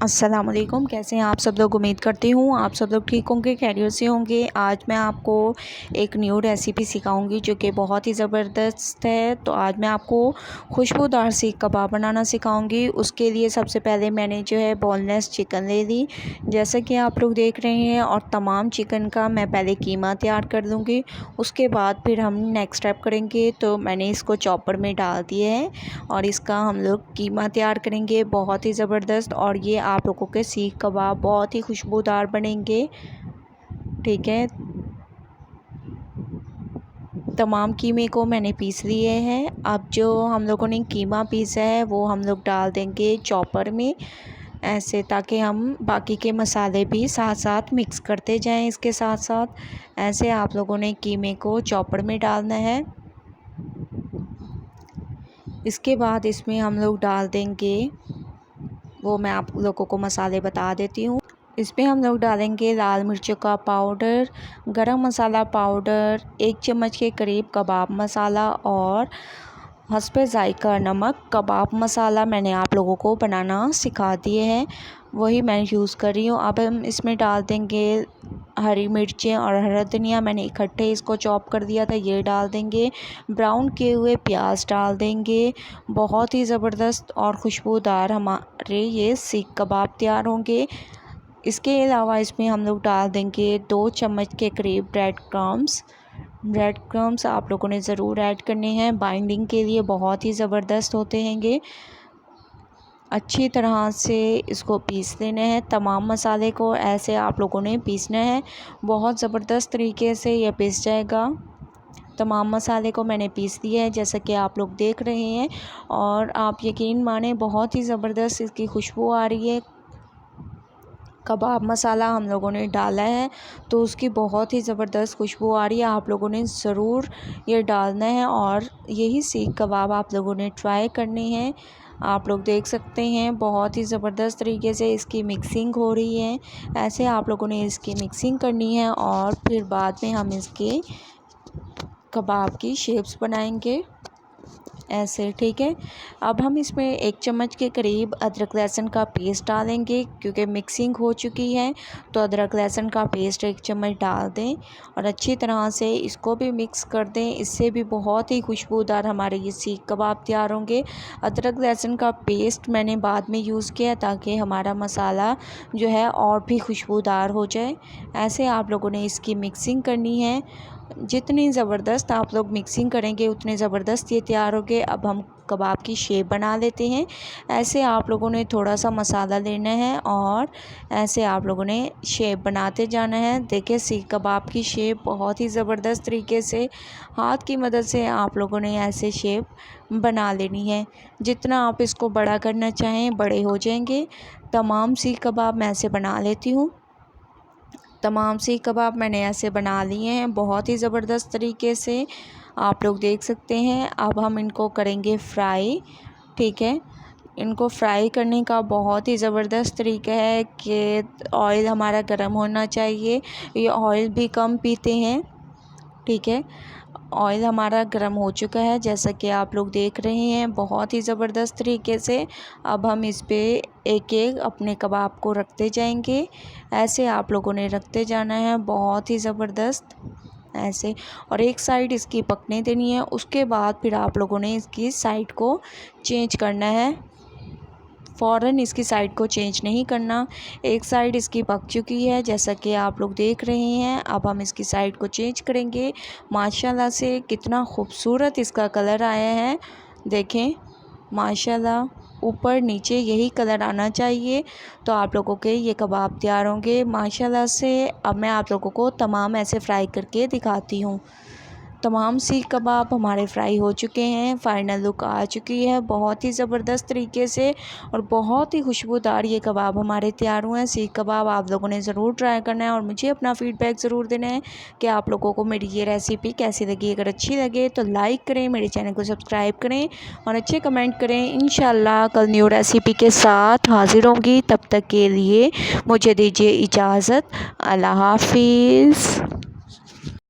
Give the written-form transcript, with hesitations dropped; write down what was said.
अस्सलाम वालेकुम। कैसे हैं आप सब लोग? उम्मीद करती हूँ आप सब लोग ठीक होंगे, खैरियत से होंगे। आज मैं आपको एक न्यू रेसिपी सिखाऊंगी जो कि बहुत ही ज़बरदस्त है। तो आज मैं आपको खुशबूदार सीख कबाब बनाना सिखाऊंगी। उसके लिए सबसे पहले मैंने जो है बोनलेस चिकन ले ली, जैसा कि आप लोग देख रहे हैं। और तमाम चिकन का मैं पहले कीमा तैयार कर लूँगी, उसके बाद फिर हम नेक्स्ट स्टेप करेंगे। तो मैंने इसको चॉपर में डाल दिए है और इसका हम लोग कीमा तैयार करेंगे, बहुत ही ज़बरदस्त। और ये आप लोगों के सीख कबाब बहुत ही खुशबूदार बनेंगे। ठीक है, तमाम कीमे को मैंने पीस लिए हैं। अब जो हम लोगों ने कीमा पीसा है वो हम लोग डाल देंगे चॉपर में, ऐसे, ताकि हम बाकी के मसाले भी साथ साथ मिक्स करते जाएं। इसके साथ साथ ऐसे आप लोगों ने कीमे को चॉपर में डालना है। इसके बाद इसमें हम लोग डाल देंगे, वो मैं आप लोगों को मसाले बता देती हूँ। इसमें हम लोग डालेंगे लाल मिर्चों का पाउडर, गरम मसाला पाउडर, 1 चम्मच के करीब कबाब मसाला और हस्बे ज़ायका नमक। कबाब मसाला मैंने आप लोगों को बनाना सिखा दिए हैं, वही मैं यूज़ कर रही हूँ। अब हम इसमें डाल देंगे हरी मिर्चें और हरा धनिया, मैंने इकट्ठे इसको चॉप कर दिया था, ये डाल देंगे। ब्राउन किए हुए प्याज डाल देंगे। बहुत ही ज़बरदस्त और खुशबूदार हमारे ये सीख कबाब तैयार होंगे। इसके अलावा इसमें हम लोग डाल देंगे 2 चम्मच के करीब ब्रेड क्रम्स आप लोगों ने ज़रूर ऐड करने हैं, बाइंडिंग के लिए बहुत ही ज़बरदस्त होते हैं ये। अच्छी तरह से इसको पीस लेना है, तमाम मसाले को ऐसे आप लोगों ने पीसना है, बहुत ज़बरदस्त तरीके से ये पीस जाएगा। तमाम मसाले को मैंने पीस दिया है, जैसा कि आप लोग देख रहे हैं। और आप यकीन माने बहुत ही ज़बरदस्त इसकी खुशबू आ रही है। कबाब मसाला हम लोगों ने डाला है तो उसकी बहुत ही ज़बरदस्त खुशबू आ रही है। आप लोगों ने ज़रूर ये डालना है और यही सीख कबाब आप लोगों ने ट्राई करनी है। आप लोग देख सकते हैं बहुत ही ज़बरदस्त तरीके से इसकी मिक्सिंग हो रही है। ऐसे आप लोगों ने इसकी मिक्सिंग करनी है और फिर बाद में हम इसके कबाब की शेप्स बनाएंगे, ऐसे। ठीक है, अब हम इसमें 1 चम्मच के करीब अदरक लहसुन का पेस्ट डालेंगे, क्योंकि मिक्सिंग हो चुकी है। तो अदरक लहसुन का पेस्ट 1 चम्मच डाल दें और अच्छी तरह से इसको भी मिक्स कर दें। इससे भी बहुत ही खुशबूदार हमारे ये सीख कबाब तैयार होंगे। अदरक लहसुन का पेस्ट मैंने बाद में यूज़ किया ताकि हमारा मसाला जो है और भी खुशबूदार हो जाए। ऐसे आप लोगों ने इसकी मिक्सिंग करनी है, जितनी ज़बरदस्त आप लोग मिक्सिंग करेंगे उतने ज़बरदस्त ये तैयार होंगे। अब हम कबाब की शेप बना लेते हैं। ऐसे आप लोगों ने थोड़ा सा मसाला लेना है और ऐसे आप लोगों ने शेप बनाते जाना है। देखिए सीख कबाब की शेप बहुत ही ज़बरदस्त तरीके से हाथ की मदद से आप लोगों ने ऐसे शेप बना लेनी है। जितना आप इसको बड़ा करना चाहें बड़े हो जाएंगे। तमाम सीख कबाब मैं ऐसे बना लेती हूँ। तमाम सीख कबाब मैंने ऐसे बना लिए हैं बहुत ही ज़बरदस्त तरीके से, आप लोग देख सकते हैं। अब हम इनको करेंगे फ्राई। ठीक है, इनको फ्राई करने का बहुत ही ज़बरदस्त तरीका है कि ऑयल हमारा गर्म होना चाहिए। ये ऑयल भी कम पीते हैं। ठीक है, ऑयल हमारा गर्म हो चुका है, जैसा कि आप लोग देख रहे हैं बहुत ही ज़बरदस्त तरीके से। अब हम इस पे एक एक अपने कबाब को रखते जाएंगे। ऐसे आप लोगों ने रखते जाना है, बहुत ही ज़बरदस्त, ऐसे। और एक साइड इसकी पकने देनी है, उसके बाद फिर आप लोगों ने इसकी साइड को चेंज करना है। फ़ौरन इसकी साइड को चेंज नहीं करना। एक साइड इसकी पक चुकी है, जैसा कि आप लोग देख रहे हैं। अब हम इसकी साइड को चेंज करेंगे। माशाल्लाह से कितना खूबसूरत इसका कलर आया है, देखें माशाल्लाह, ऊपर नीचे यही कलर आना चाहिए तो आप लोगों के ये कबाब तैयार होंगे माशाल्लाह से। अब मैं आप लोगों को तमाम ऐसे फ्राई करके दिखाती हूँ। तमाम सीख कबाब हमारे फ्राई हो चुके हैं, फ़ाइनल लुक आ चुकी है बहुत ही ज़बरदस्त तरीके से। और बहुत ही खुशबूदार ये कबाब हमारे तैयार हुए हैं। सीख कबाब आप लोगों ने ज़रूर ट्राई करना है और मुझे अपना फ़ीडबैक ज़रूर देना है कि आप लोगों को मेरी ये रेसिपी कैसी लगी। अगर अच्छी लगे तो लाइक करें, मेरे चैनल को सब्सक्राइब करें और अच्छे कमेंट करें। इंशाल्लाह कल न्यू रेसिपी के साथ हाज़िर होंगी, तब तक के लिए मुझे दीजिए इजाज़त। अल्लाह हाफिज़।